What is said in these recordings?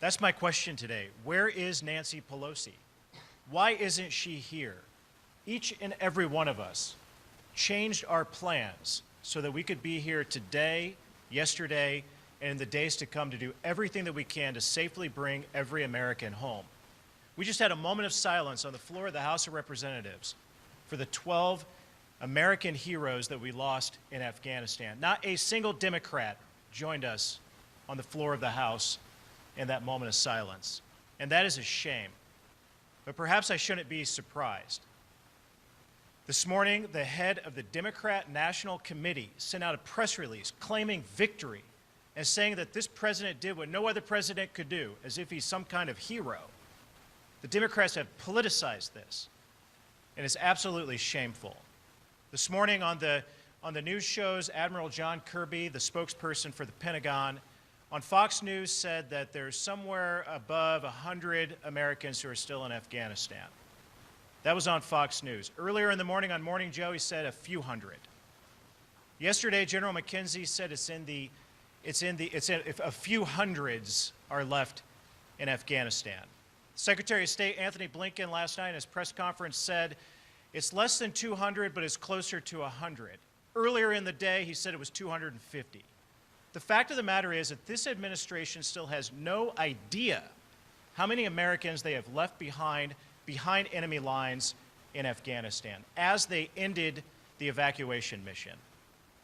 That's my question today. Where is Nancy Pelosi? Why isn't she here? Each and every one of us changed our plans so that we could be here today, yesterday, and in the days to come to do everything that we can to safely bring every American home. We just had a moment of silence on the floor of the House of Representatives for the 12 American heroes that we lost in Afghanistan. Not a single Democrat joined us on the floor of the House in that moment of silence. And that is a shame. But perhaps I shouldn't be surprised. This morning, the head of the Democrat National Committee sent out a press release claiming victory and saying that this president did what no other president could do, as if he's some kind of hero. The Democrats have politicized this, and it's absolutely shameful. This morning on the news shows, Admiral John Kirby, the spokesperson for the Pentagon, on Fox News said that there's somewhere above 100 Americans who are still in Afghanistan. That was on Fox News. Earlier in the morning on Morning Joe, he said a few hundred. Yesterday, General McKenzie said a few hundreds are left in Afghanistan. Secretary of State Anthony Blinken last night in his press conference said it's less than 200, but it's closer to 100. Earlier in the day, he said it was 250. The fact of the matter is that this administration still has no idea how many Americans they have left behind enemy lines in Afghanistan as they ended the evacuation mission.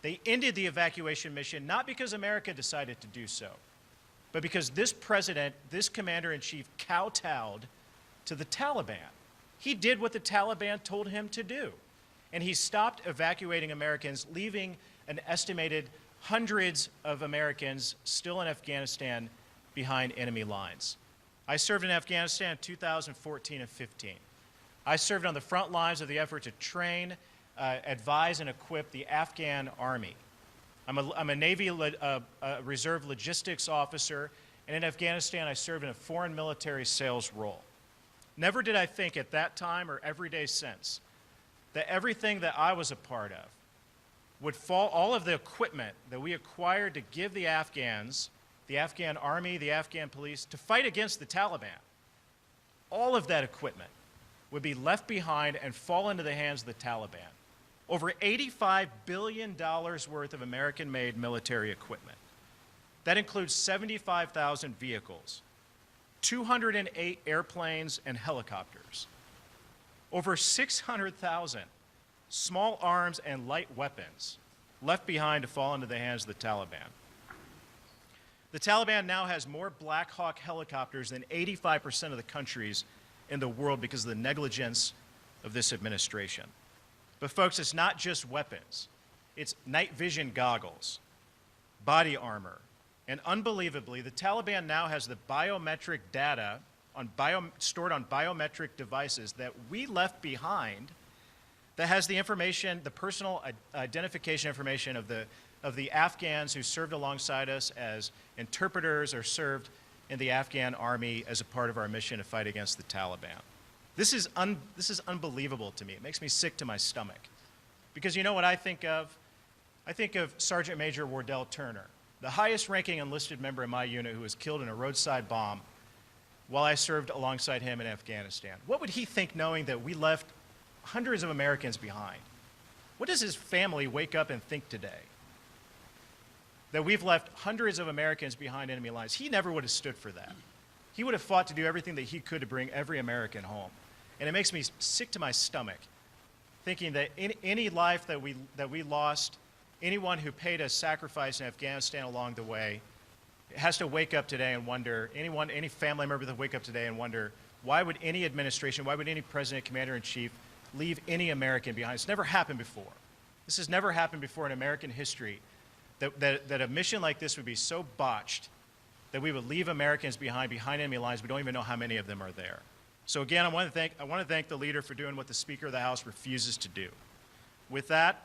They ended the evacuation mission not because America decided to do so, but because this president, this commander-in-chief, kowtowed to the Taliban. He did what the Taliban told him to do, and he stopped evacuating Americans, leaving an estimated hundreds of Americans still in Afghanistan behind enemy lines. I served in Afghanistan in 2014 and 15. I served on the front lines of the effort to train, advise, and equip the Afghan Army. I'm a Navy Reserve logistics officer, and in Afghanistan I served in a foreign military sales role. Never did I think at that time or every day since that everything that I was a part of would fall, all of the equipment that we acquired to give the Afghans, the Afghan Army, the Afghan police, to fight against the Taliban, all of that equipment would be left behind and fall into the hands of the Taliban. Over $85 billion worth of American-made military equipment. That includes 75,000 vehicles, 208 airplanes and helicopters, over 600,000 small arms and light weapons left behind to fall into the hands of the Taliban. The Taliban now has more Black Hawk helicopters than 85% of the countries in the world because of the negligence of this administration. But folks, it's not just weapons. It's night vision goggles, body armor, and unbelievably, the Taliban now has the biometric data stored on biometric devices that we left behind that has the information, the personal identification information of the Afghans who served alongside us as interpreters or served in the Afghan Army as a part of our mission to fight against the Taliban. This is unbelievable to me. It makes me sick to my stomach. Because you know what I think of? I think of Sergeant Major Wardell Turner, the highest ranking enlisted member in my unit who was killed in a roadside bomb while I served alongside him in Afghanistan. What would he think knowing that we left hundreds of Americans behind? What does his family wake up and think today? That we've left hundreds of Americans behind enemy lines. He never would have stood for that. He would have fought to do everything that he could to bring every American home. And it makes me sick to my stomach thinking that any life that we lost, anyone who paid a sacrifice in Afghanistan along the way, has to wake up today and wonder, any family member that wake up today and wonder, why would any administration, why would any president, commander-in-chief leave any American behind? It's never happened before. This has never happened before in American history that a mission like this would be so botched that we would leave Americans behind enemy lines. We don't even know how many of them are there. So again, I want to thank the leader for doing what the Speaker of the House refuses to do. With that,